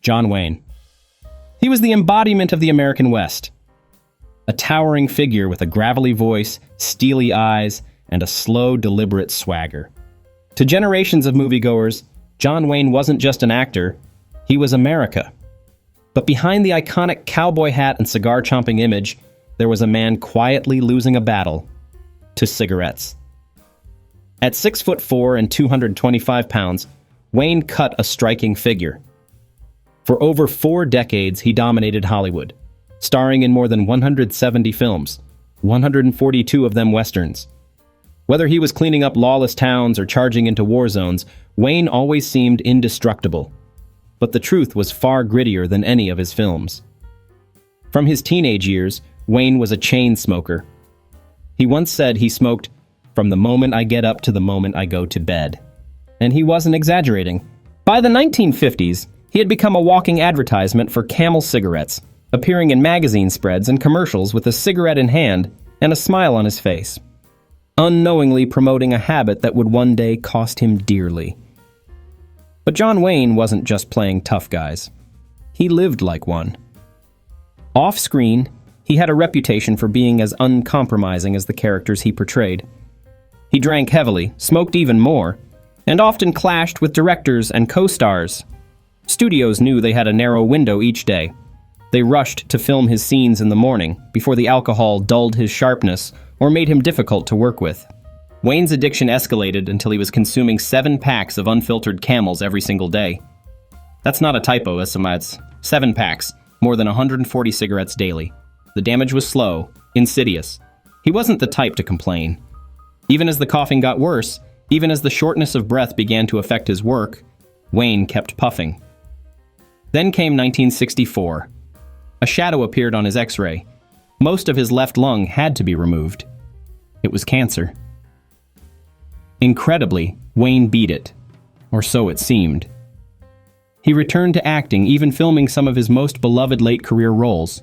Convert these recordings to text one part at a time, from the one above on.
John Wayne. He was the embodiment of the American West. A towering figure with a gravelly voice, steely eyes, and a slow, deliberate swagger. To generations of moviegoers, John Wayne wasn't just an actor, he was America. But behind the iconic cowboy hat and cigar-chomping image, there was a man quietly losing a battle to cigarettes. At 6'4" and 225 pounds, Wayne cut a striking figure. For over 4 decades, he dominated Hollywood, starring in more than 170 films, 142 of them westerns. Whether he was cleaning up lawless towns or charging into war zones, Wayne always seemed indestructible. But the truth was far grittier than any of his films. From his teenage years, Wayne was a chain smoker. He once said he smoked from the moment I get up to the moment I go to bed. And he wasn't exaggerating. By the 1950s, he had become a walking advertisement for Camel cigarettes, appearing in magazine spreads and commercials with a cigarette in hand and a smile on his face, unknowingly promoting a habit that would one day cost him dearly. But John Wayne wasn't just playing tough guys. He lived like one. Off-screen, he had a reputation for being as uncompromising as the characters he portrayed. He drank heavily, smoked even more, and often clashed with directors and co-stars. Studios knew they had a narrow window each day. They rushed to film his scenes in the morning before the alcohol dulled his sharpness or made him difficult to work with. Wayne's addiction escalated until he was consuming 7 packs of unfiltered Camels every single day. That's not a typo, estimates. 7 packs, more than 140 cigarettes daily. The damage was slow, insidious. He wasn't the type to complain. Even as the coughing got worse, even as the shortness of breath began to affect his work, Wayne kept puffing. Then came 1964. A shadow appeared on his X-ray. Most of his left lung had to be removed. It was cancer. Incredibly, Wayne beat it, or so it seemed. He returned to acting, even filming some of his most beloved late-career roles.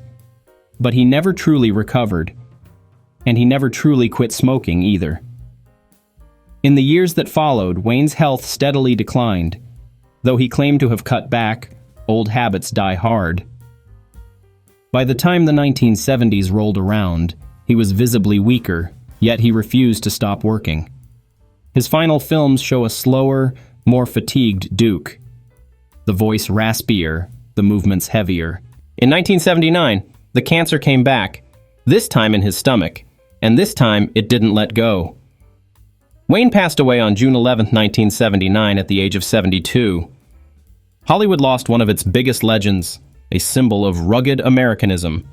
But he never truly recovered, and he never truly quit smoking either. In the years that followed, Wayne's health steadily declined. Though he claimed to have cut back, old habits die hard. By the time the 1970s rolled around, he was visibly weaker, yet he refused to stop working. His final films show a slower, more fatigued Duke. The voice raspier, the movements heavier. In 1979, the cancer came back, this time in his stomach, and this time it didn't let go. Wayne passed away on June 11, 1979, at the age of 72. Hollywood lost one of its biggest legends, a symbol of rugged Americanism,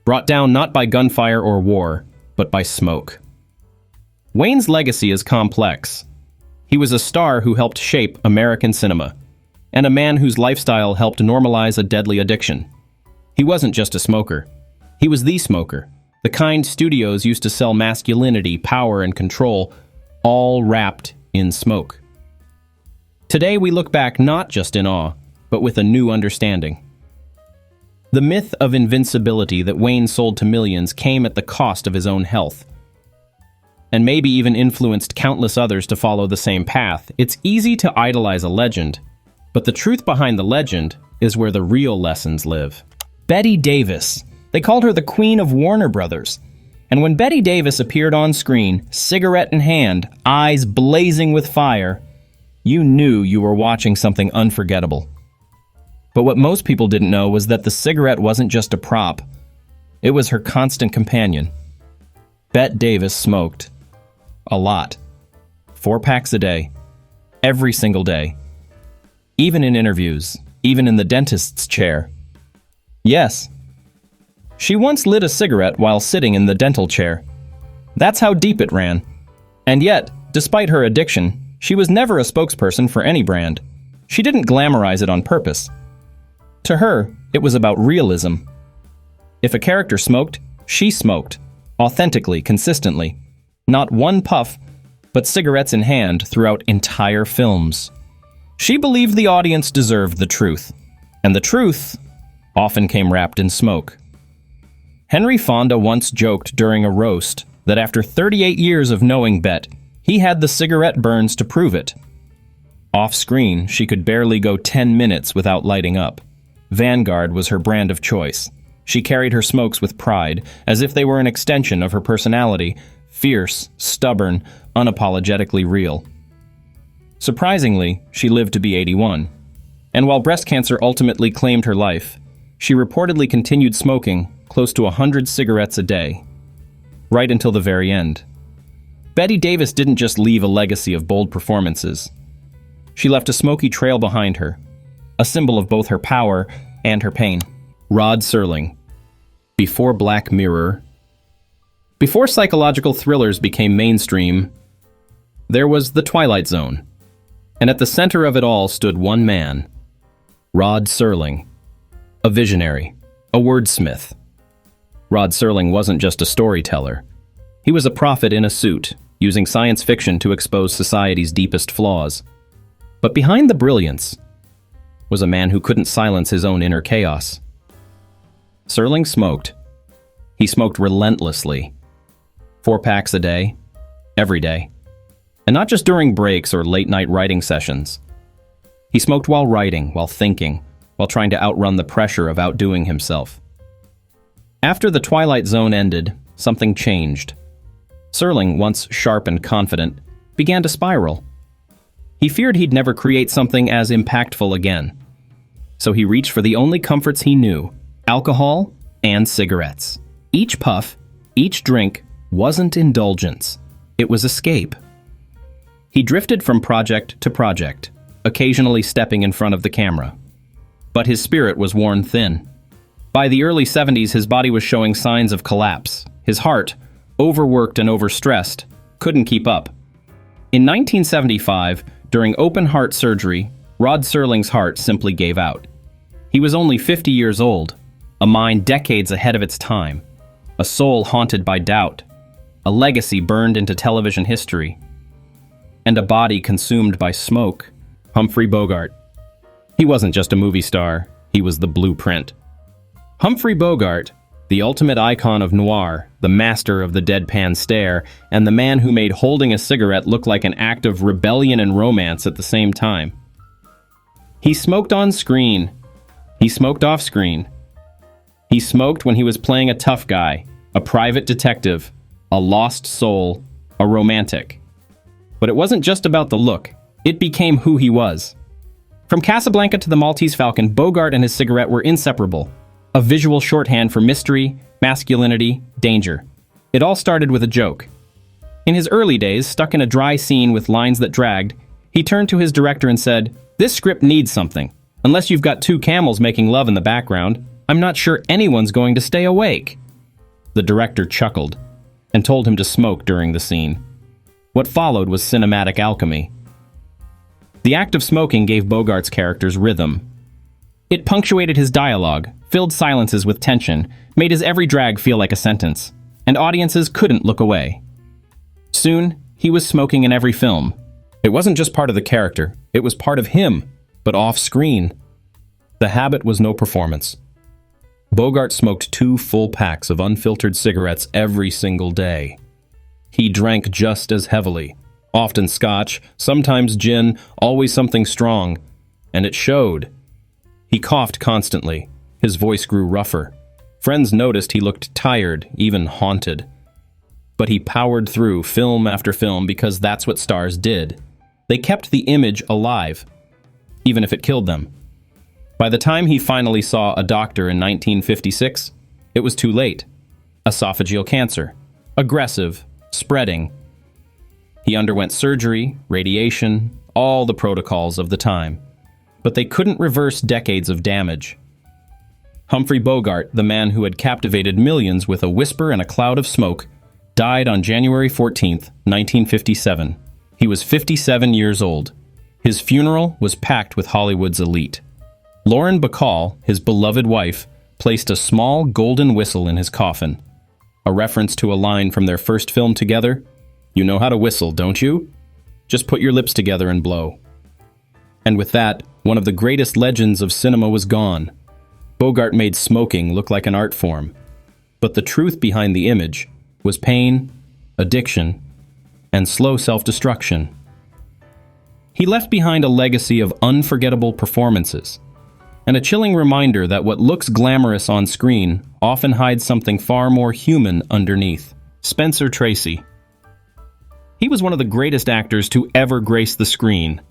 brought down not by gunfire or war, but by smoke. Wayne's legacy is complex. He was a star who helped shape American cinema, and a man whose lifestyle helped normalize a deadly addiction. He wasn't just a smoker. He was the smoker, the kind studios used to sell masculinity, power, and control, all wrapped in smoke. Today we look back not just in awe, but with a new understanding. The myth of invincibility that Wayne sold to millions came at the cost of his own health, and maybe even influenced countless others to follow the same path. It's easy to idolize a legend, but the truth behind the legend is where the real lessons live. Bette Davis. They called her the Queen of Warner Brothers. And when Bette Davis appeared on screen, cigarette in hand, eyes blazing with fire, you knew you were watching something unforgettable. But what most people didn't know was that the cigarette wasn't just a prop. It was her constant companion. Bette Davis smoked. A lot. 4 packs a day. Every single day. Even in interviews. Even in the dentist's chair. Yes. She once lit a cigarette while sitting in the dental chair. That's how deep it ran. And yet, despite her addiction, she was never a spokesperson for any brand. She didn't glamorize it on purpose. To her, it was about realism. If a character smoked, she smoked. Authentically, consistently. Not one puff, but cigarettes in hand throughout entire films. She believed the audience deserved the truth, and the truth often came wrapped in smoke. Henry Fonda once joked during a roast that after 38 years of knowing Bette, he had the cigarette burns to prove it. Off-screen, she could barely go 10 minutes without lighting up. Vanguard was her brand of choice. She carried her smokes with pride, as if they were an extension of her personality, fierce, stubborn, unapologetically real. Surprisingly, she lived to be 81. And while breast cancer ultimately claimed her life, she reportedly continued smoking close to 100 cigarettes a day, right until the very end. Bette Davis didn't just leave a legacy of bold performances. She left a smoky trail behind her, a symbol of both her power and her pain. Rod Serling. Before Black Mirror. Before psychological thrillers became mainstream, there was The Twilight Zone. And at the center of it all stood one man, Rod Serling. A visionary, a wordsmith. Rod Serling wasn't just a storyteller. He was a prophet in a suit, using science fiction to expose society's deepest flaws. But behind the brilliance was a man who couldn't silence his own inner chaos. Serling smoked. He smoked relentlessly. 4 packs a day, every day. And not just during breaks or late-night writing sessions. He smoked while writing, while thinking, while trying to outrun the pressure of outdoing himself. After The Twilight Zone ended, something changed. Serling, once sharp and confident, began to spiral. He feared he'd never create something as impactful again. So he reached for the only comforts he knew: alcohol and cigarettes. Each puff, each drink wasn't indulgence. It was escape. He drifted from project to project, occasionally stepping in front of the camera. But his spirit was worn thin. By the early 70s, his body was showing signs of collapse. His heart, overworked and overstressed, couldn't keep up. In 1975, during open-heart surgery, Rod Serling's heart simply gave out. He was only 50 years old, a mind decades ahead of its time, a soul haunted by doubt, a legacy burned into television history, and a body consumed by smoke. Humphrey Bogart. He wasn't just a movie star, he was the blueprint. Humphrey Bogart, the ultimate icon of noir, the master of the deadpan stare, and the man who made holding a cigarette look like an act of rebellion and romance at the same time. He smoked on screen. He smoked off screen. He smoked when he was playing a tough guy, a private detective, a lost soul, a romantic. But it wasn't just about the look. It became who he was. From Casablanca to the Maltese Falcon, Bogart and his cigarette were inseparable. A visual shorthand for mystery, masculinity, danger. It all started with a joke. In his early days, stuck in a dry scene with lines that dragged, he turned to his director and said, "This script needs something. Unless you've got 2 camels making love in the background, I'm not sure anyone's going to stay awake." The director chuckled and told him to smoke during the scene. What followed was cinematic alchemy. The act of smoking gave Bogart's characters rhythm. It punctuated his dialogue, filled silences with tension, made his every drag feel like a sentence, and audiences couldn't look away. Soon, he was smoking in every film. It wasn't just part of the character, it was part of him, but off-screen. The habit was no performance. Bogart smoked 2 full packs of unfiltered cigarettes every single day. He drank just as heavily, often scotch, sometimes gin, always something strong, and it showed. He coughed constantly. His voice grew rougher. Friends noticed he looked tired, even haunted. But he powered through film after film because that's what stars did. They kept the image alive, even if it killed them. By the time he finally saw a doctor in 1956, it was too late. Esophageal cancer. Aggressive. Spreading. He underwent surgery, radiation, all the protocols of the time. But they couldn't reverse decades of damage. Humphrey Bogart, the man who had captivated millions with a whisper and a cloud of smoke, died on January 14, 1957. He was 57 years old. His funeral was packed with Hollywood's elite. Lauren Bacall, his beloved wife, placed a small golden whistle in his coffin. A reference to a line from their first film together, "You know how to whistle, don't you? Just put your lips together and blow." And with that, one of the greatest legends of cinema was gone. Bogart made smoking look like an art form. But the truth behind the image was pain, addiction, and slow self-destruction. He left behind a legacy of unforgettable performances. and a chilling reminder that what looks glamorous on screen often hides something far more human underneath. Spencer Tracy. He was one of the greatest actors to ever grace the screen.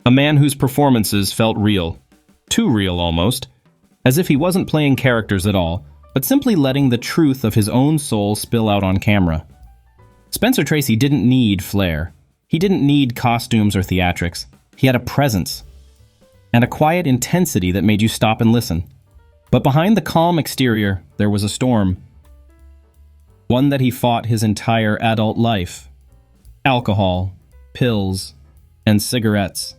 A man whose performances felt real, too real almost, as if he wasn't playing characters at all, but simply letting the truth of his own soul spill out on camera. Spencer Tracy didn't need flair. He didn't need costumes or theatrics. He had a presence and a quiet intensity that made you stop and listen. But behind the calm exterior, there was a storm. One that he fought his entire adult life. Alcohol, pills, and cigarettes.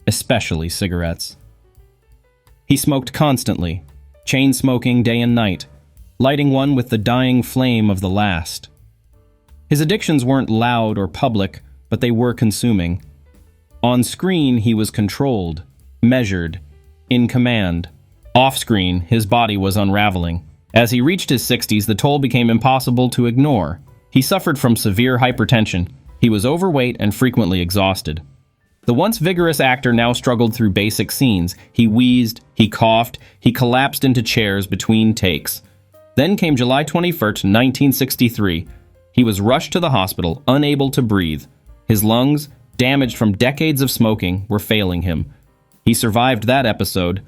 Especially cigarettes. He smoked constantly, chain-smoking day and night, lighting one with the dying flame of the last. His addictions weren't loud or public, but they were consuming. On screen, he was controlled, measured, in command. Off-screen, his body was unraveling. As he reached his 60s, the toll became impossible to ignore. He suffered from severe hypertension. He was overweight and frequently exhausted. The once vigorous actor now struggled through basic scenes. He wheezed, he coughed, he collapsed into chairs between takes. Then came July 21st, 1963. He was rushed to the hospital, unable to breathe. His lungs, damaged from decades of smoking, were failing him. He survived that episode,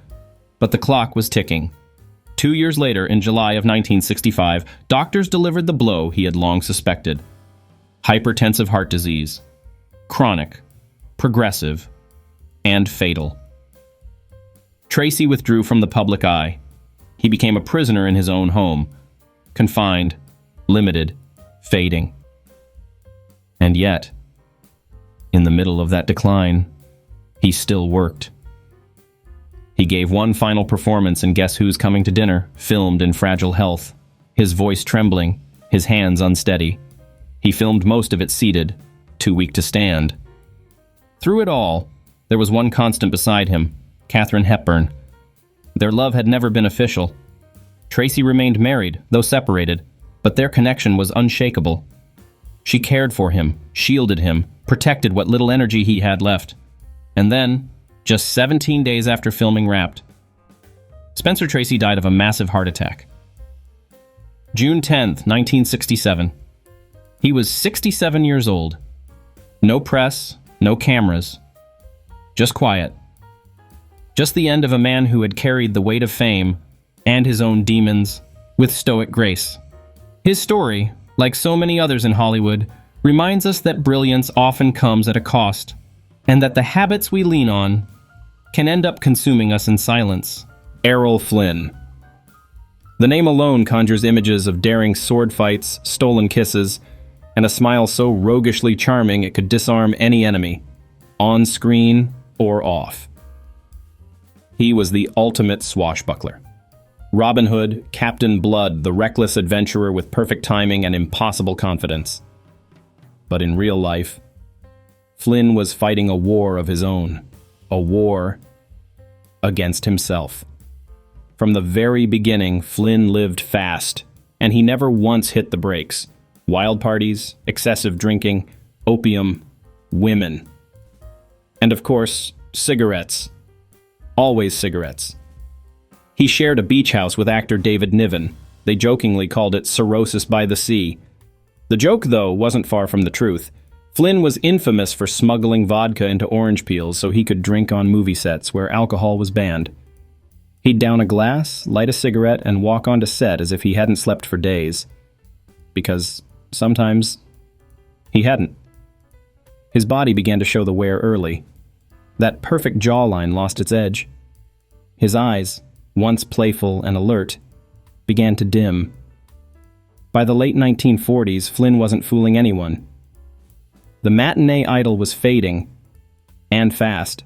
but the clock was ticking. 2 years later, in July of 1965, doctors delivered the blow he had long suspected. Hypertensive heart disease. Chronic, progressive, and fatal. Tracy withdrew from the public eye. He became a prisoner in his own home. Confined, limited, fading. And yet, in the middle of that decline, he still worked. He gave one final performance in Guess Who's Coming to Dinner, filmed in fragile health, his voice trembling, his hands unsteady. He filmed most of it seated, too weak to stand. Through it all, there was one constant beside him, Katharine Hepburn. Their love had never been official. Tracy remained married, though separated, but their connection was unshakable. She cared for him, shielded him, protected what little energy he had left. And then, just 17 days after filming wrapped, Spencer Tracy died of a massive heart attack. June 10th, 1967. He was 67 years old. No press, no cameras. Just quiet. Just the end of a man who had carried the weight of fame and his own demons with stoic grace. His story, like so many others in Hollywood, reminds us that brilliance often comes at a cost, and that the habits we lean on can end up consuming us in silence. Errol Flynn. The name alone conjures images of daring sword fights, stolen kisses, and a smile so roguishly charming it could disarm any enemy, on screen or off. He was the ultimate swashbuckler. Robin Hood, Captain Blood, the reckless adventurer with perfect timing and impossible confidence. But in real life, Flynn was fighting a war of his own, a war against himself. From the very beginning, Flynn lived fast, and he never once hit the brakes. Wild parties, excessive drinking, opium, women. And of course, cigarettes. Always cigarettes. He shared a beach house with actor David Niven. They jokingly called it cirrhosis by the sea. The joke, though, wasn't far from the truth. Flynn was infamous for smuggling vodka into orange peels so he could drink on movie sets where alcohol was banned. He'd down a glass, light a cigarette, and walk onto set as if he hadn't slept for days. Because sometimes he hadn't. His body began to show the wear early. That perfect jawline lost its edge. His eyes, once playful and alert, began to dim. By the late 1940s, Flynn wasn't fooling anyone. The matinee idol was fading, and fast.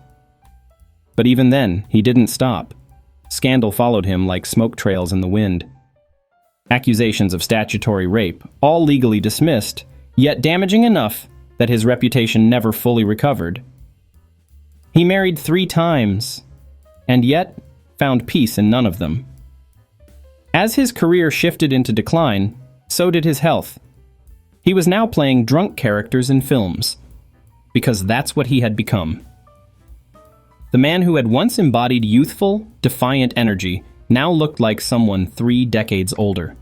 But even then, he didn't stop. Scandal followed him like smoke trails in the wind. Accusations of statutory rape, all legally dismissed, yet damaging enough that his reputation never fully recovered. He married 3 times, and yet found peace in none of them. As his career shifted into decline, so did his health. He was now playing drunk characters in films, because that's what he had become. The man who had once embodied youthful, defiant energy now looked like someone 3 decades older.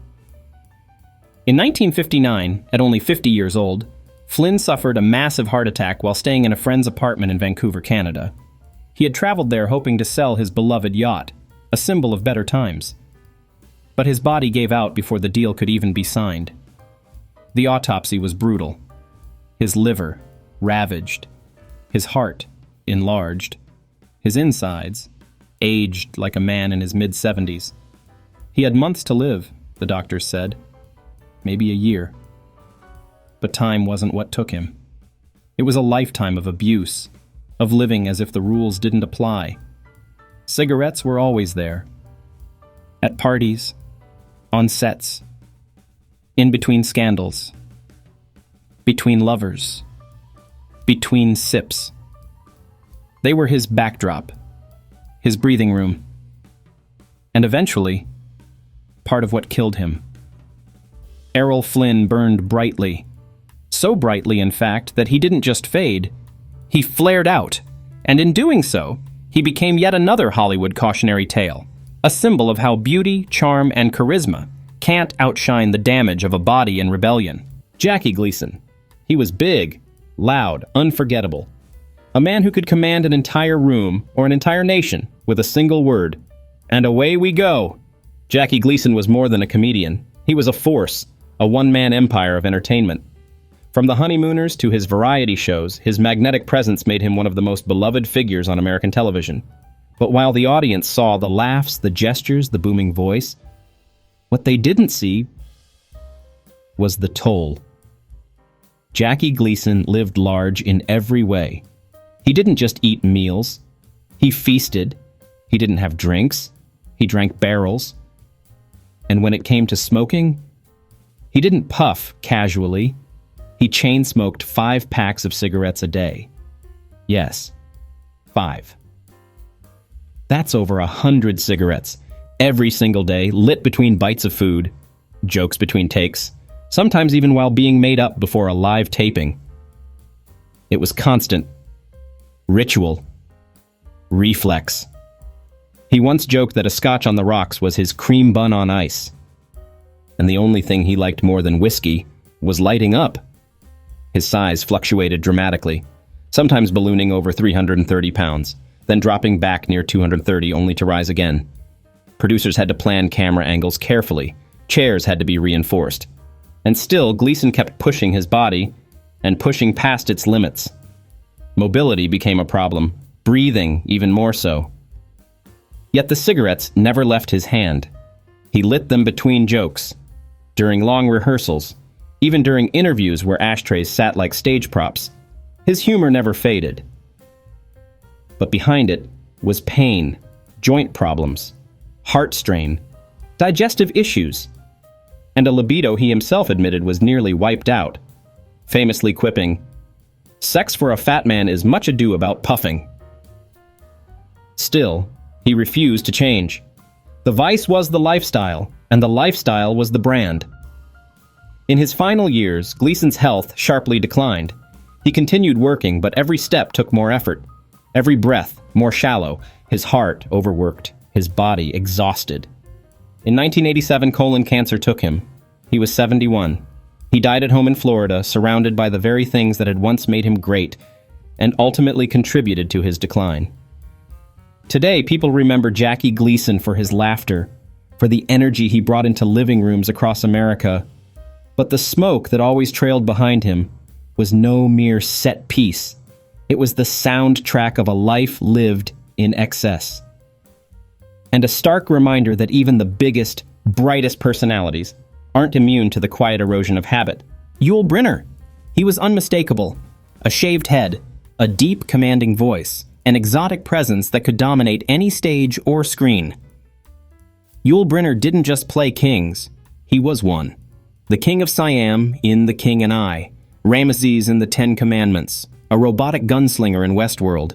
In 1959, at only 50 years old, Flynn suffered a massive heart attack while staying in a friend's apartment in Vancouver, Canada. He had traveled there hoping to sell his beloved yacht, a symbol of better times. But his body gave out before the deal could even be signed. The autopsy was brutal. His liver ravaged, his heart enlarged, his insides aged like a man in his mid-70s. He had months to live, the doctors said. Maybe a year. But time wasn't what took him. It was a lifetime of abuse, of living as if the rules didn't apply. Cigarettes were always there. At parties, on sets, in between scandals, between lovers, between sips. They were his backdrop, his breathing room, and eventually, part of what killed him. Errol Flynn burned brightly. So brightly, in fact, that he didn't just fade, he flared out, and in doing so, he became yet another Hollywood cautionary tale, a symbol of how beauty, charm, and charisma can't outshine the damage of a body in rebellion. Jackie Gleason. He was big, loud, unforgettable. A man who could command an entire room or an entire nation with a single word. And away we go! Jackie Gleason was more than a comedian. He was a force, a one-man empire of entertainment. From the Honeymooners to his variety shows, his magnetic presence made him one of the most beloved figures on American television. But while the audience saw the laughs, the gestures, the booming voice, what they didn't see was the toll. Jackie Gleason lived large in every way. He didn't just eat meals. He feasted. He didn't have drinks. He drank barrels. And when it came to smoking, he didn't puff casually. He chain-smoked 5 packs of cigarettes a day. Yes, 5. That's over 100 cigarettes, every single day, lit between bites of food, jokes between takes, sometimes even while being made up before a live taping. It was constant. Ritual. Reflex. He once joked that a scotch on the rocks was his cream bun on ice. And the only thing he liked more than whiskey was lighting up. His size fluctuated dramatically, sometimes ballooning over 330 pounds, then dropping back near 230 only to rise again. Producers had to plan camera angles carefully. Chairs had to be reinforced. And still, Gleason kept pushing his body and pushing past its limits. Mobility became a problem, breathing even more so. Yet the cigarettes never left his hand. He lit them between jokes, during long rehearsals, even during interviews where ashtrays sat like stage props. His humor never faded. But behind it was pain, joint problems, heart strain, digestive issues, and a libido he himself admitted was nearly wiped out, famously quipping, "Sex for a fat man is much ado about puffing." Still, he refused to change. The vice was the lifestyle, and the lifestyle was the brand. In his final years, Gleason's health sharply declined. He continued working, but every step took more effort. Every breath more shallow, his heart overworked, his body exhausted. In 1987, colon cancer took him. He was 71. He died at home in Florida, surrounded by the very things that had once made him great, and ultimately contributed to his decline. Today, people remember Jackie Gleason for his laughter, for the energy he brought into living rooms across America. But the smoke that always trailed behind him was no mere set piece. It was the soundtrack of a life lived in excess. And a stark reminder that even the biggest, brightest personalities aren't immune to the quiet erosion of habit. Yul Brynner. He was unmistakable. A shaved head, a deep, commanding voice, an exotic presence that could dominate any stage or screen. Yul Brynner didn't just play kings. He was one. The King of Siam in The King and I, Ramesses in the 10 Commandments, a robotic gunslinger in Westworld.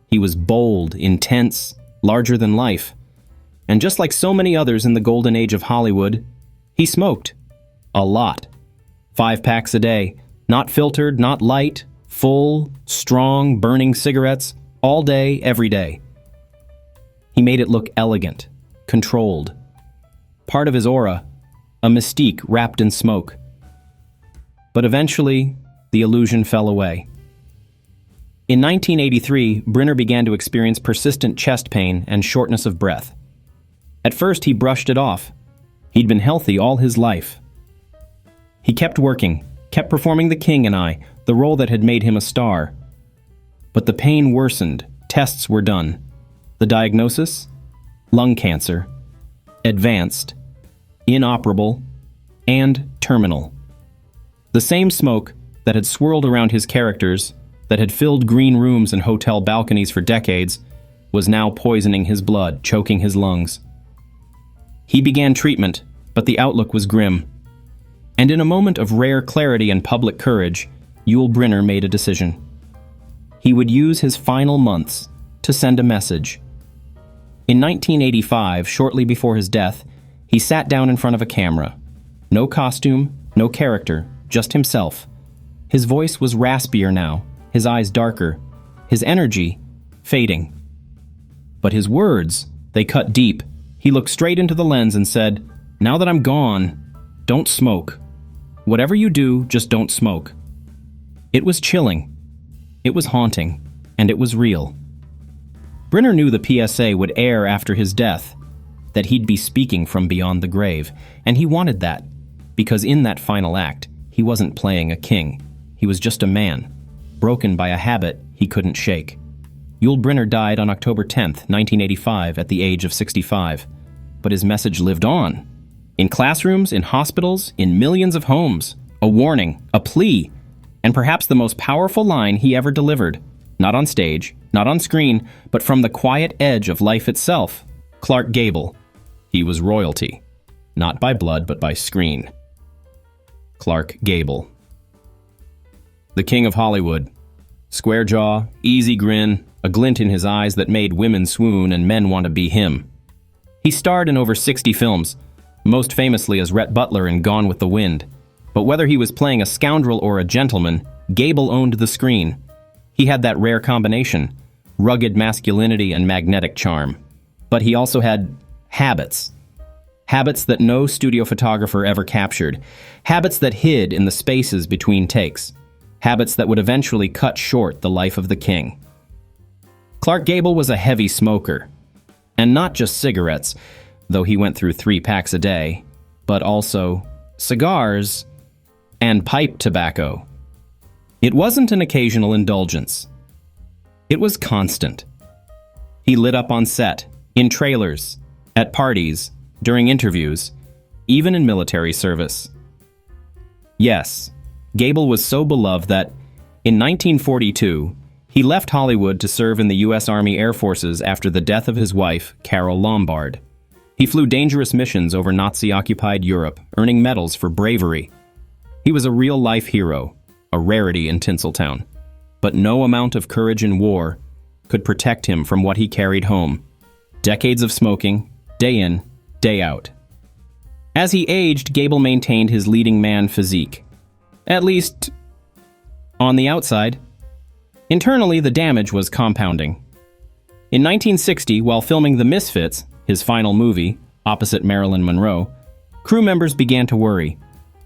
He was bold, intense, larger than life. And just like so many others in the golden age of Hollywood, he smoked. A lot. 5 packs a day. Not filtered, not light, full, strong, burning cigarettes. All day, every day. He made it look elegant, controlled. Part of his aura, a mystique wrapped in smoke. But eventually, the illusion fell away. In 1983, Brynner began to experience persistent chest pain and shortness of breath. At first, he brushed it off. He'd been healthy all his life. He kept working, kept performing The King and I, the role that had made him a star. But the pain worsened, tests were done. The diagnosis? Lung cancer. Advanced. Inoperable. And terminal. The same smoke that had swirled around his characters, that had filled green rooms and hotel balconies for decades, was now poisoning his blood, choking his lungs. He began treatment, but the outlook was grim. And in a moment of rare clarity and public courage, Yul Brynner made a decision. He would use his final months to send a message. In 1985, shortly before his death, he sat down in front of a camera. No costume, no character, just himself. His voice was raspier now, his eyes darker, his energy fading. But his words, they cut deep. He looked straight into the lens and said, "Now that I'm gone, don't smoke. Whatever you do, just don't smoke." It was chilling. It was haunting. And it was real. Brynner knew the PSA would air after his death, that he'd be speaking from beyond the grave, and he wanted that, because in that final act, he wasn't playing a king. He was just a man, broken by a habit he couldn't shake. Yul Brynner died on October 10th, 1985, at the age of 65. But his message lived on. In classrooms, in hospitals, in millions of homes. A warning, a plea, and perhaps the most powerful line he ever delivered. Not on stage, not on screen, but from the quiet edge of life itself. Clark Gable. He was royalty. Not by blood, but by screen. Clark Gable. The king of Hollywood. Square jaw, easy grin, a glint in his eyes that made women swoon and men want to be him. He starred in over 60 films, most famously as Rhett Butler in Gone with the Wind. But whether he was playing a scoundrel or a gentleman, Gable owned the screen. He had that rare combination, rugged masculinity and magnetic charm. But he also had habits. Habits that no studio photographer ever captured. Habits that hid in the spaces between takes. Habits that would eventually cut short the life of the king. Clark Gable was a heavy smoker. And not just cigarettes, though he went through 3 packs a day, but also cigars and pipe tobacco. It wasn't an occasional indulgence. It was constant. He lit up on set, in trailers, at parties, during interviews, even in military service. Yes, Gable was so beloved that, in 1942, he left Hollywood to serve in the U.S. Army Air Forces after the death of his wife, Carol Lombard. He flew dangerous missions over Nazi-occupied Europe, earning medals for bravery. He was a real-life hero, a rarity in Tinseltown. But no amount of courage in war could protect him from what he carried home. Decades of smoking, day in, day out. As he aged, Gable maintained his leading man physique. At least, on the outside. Internally, the damage was compounding. In 1960, while filming The Misfits, his final movie, opposite Marilyn Monroe, crew members began to worry.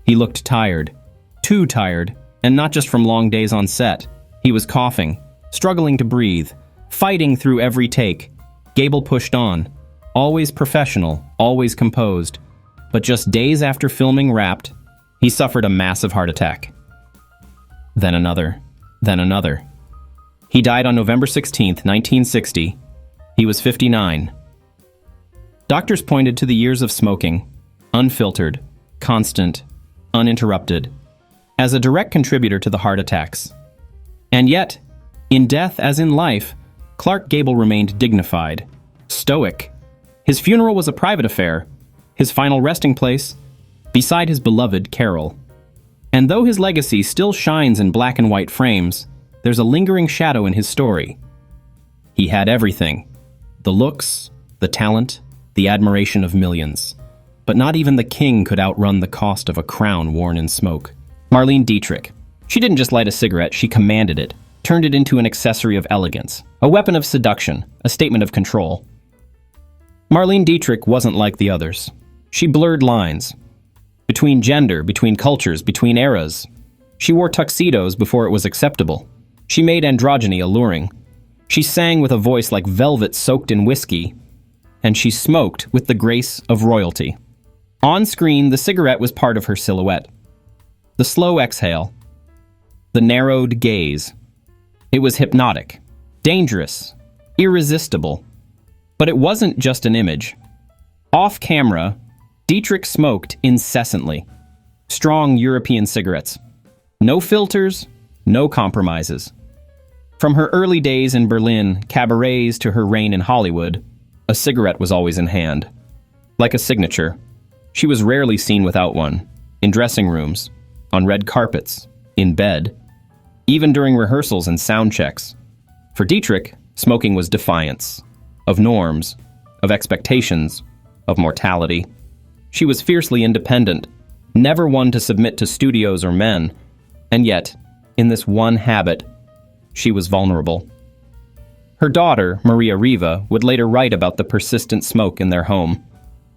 He looked tired. Too tired, and not just from long days on set. He was coughing, struggling to breathe, fighting through every take. Gable pushed on, always professional, always composed. But just days after filming wrapped, he suffered a massive heart attack. Then another, then another. He died on November 16, 1960. He was 59. Doctors pointed to the years of smoking, unfiltered, constant, uninterrupted, as a direct contributor to the heart attacks. And yet, in death as in life, Clark Gable remained dignified, stoic. His funeral was a private affair, his final resting place beside his beloved Carol. And though his legacy still shines in black and white frames, there's a lingering shadow in his story. He had everything: the looks, the talent, the admiration of millions. But not even the king could outrun the cost of a crown worn in smoke. Marlene Dietrich. She didn't just light a cigarette, she commanded it. turned it into an accessory of elegance, a weapon of seduction, a statement of control. Marlene Dietrich wasn't like the others. She blurred lines. Between gender, between cultures, between eras. She wore tuxedos before it was acceptable. She made androgyny alluring. She sang with a voice like velvet soaked in whiskey. And she smoked with the grace of royalty. On screen, the cigarette was part of her silhouette. The slow exhale. The narrowed gaze. It was hypnotic, dangerous, irresistible. But it wasn't just an image. Off camera, Dietrich smoked incessantly. Strong European cigarettes. No filters, no compromises. From her early days in Berlin, cabarets to her reign in Hollywood, a cigarette was always in hand. Like a signature. She was rarely seen without one. In dressing rooms, on red carpets, in bed, even during rehearsals and sound checks. For Dietrich, smoking was defiance. Of norms, of expectations, of mortality. She was fiercely independent, never one to submit to studios or men, and yet, in this one habit, she was vulnerable. Her daughter, Maria Riva, would later write about the persistent smoke in their home,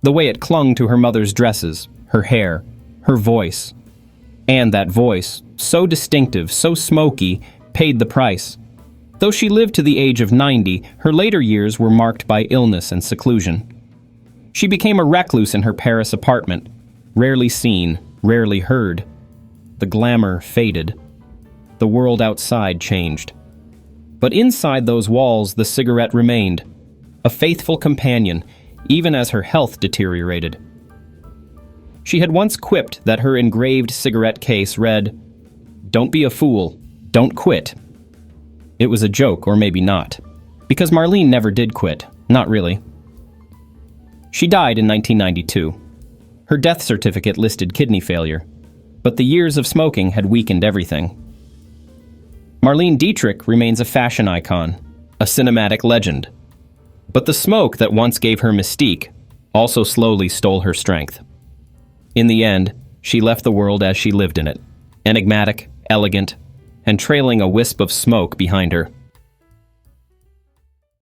the way it clung to her mother's dresses, her hair, her voice. And that voice, so distinctive, so smoky, paid the price. Though she lived to the age of 90, her later years were marked by illness and seclusion. She became a recluse in her Paris apartment, rarely seen, rarely heard. The glamour faded. The world outside changed. But inside those walls, the cigarette remained, a faithful companion, even as her health deteriorated. She had once quipped that her engraved cigarette case read, "Don't be a fool, don't quit." It was a joke, or maybe not, because Marlene never did quit, not really. She died in 1992. Her death certificate listed kidney failure, but the years of smoking had weakened everything. Marlene Dietrich remains a fashion icon, a cinematic legend. But the smoke that once gave her mystique also slowly stole her strength. In the end, she left the world as she lived in it, enigmatic, elegant, and trailing a wisp of smoke behind her.